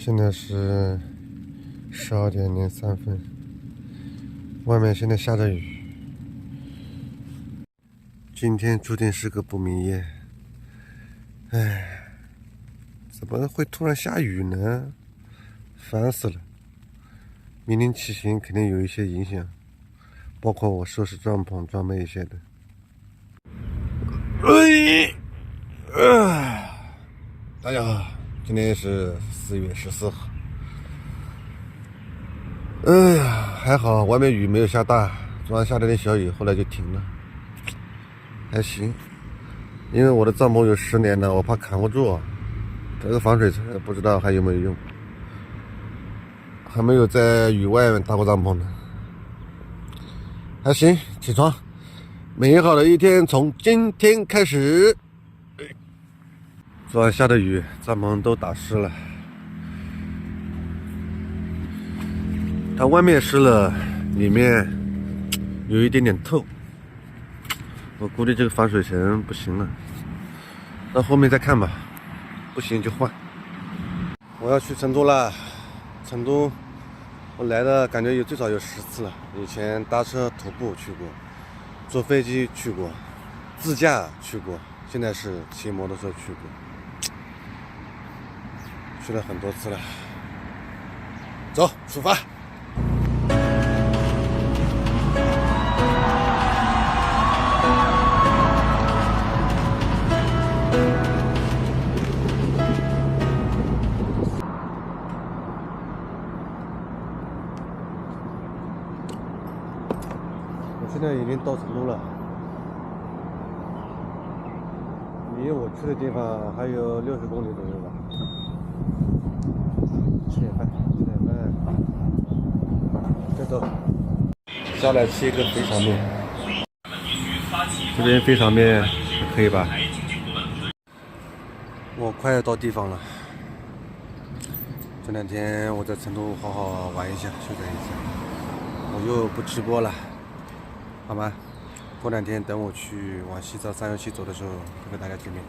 现在是12点03分，外面现在下着雨。今天注定是个不眠夜。唉，怎么会突然下雨呢？烦死了！明天骑行肯定有一些影响，包括我收拾帐篷装备一些的。大家好，今天是4月14号。哎呀，还好外面雨没有下大，昨晚下了点小雨，后来就停了，还行。因为我的帐篷有10年了，我怕扛不住，这个防水层不知道还有没有用，还没有在雨外搭过帐篷呢。还行，起床，美好的一天从今天开始。昨晚下的雨，帐篷都打湿了。它外面湿了，里面有一点点透。我估计这个防水层不行了，到后面再看吧，不行就换。我要去成都了，成都我来的感觉最少有10次了。以前搭车徒步去过，坐飞机去过，自驾去过，现在是骑摩托车去过。去了很多次了，走，出发！我现在已经到成都了，离我去的地方还有60公里左右吧。吃点饭，再走。下来吃一个肥肠面，这边肥肠面还可以吧？我快要到地方了。这2天我在成都好好玩一下，休整一下。我又不直播了，好吗？过2天等我去往西藏317走的时候，会跟大家见面。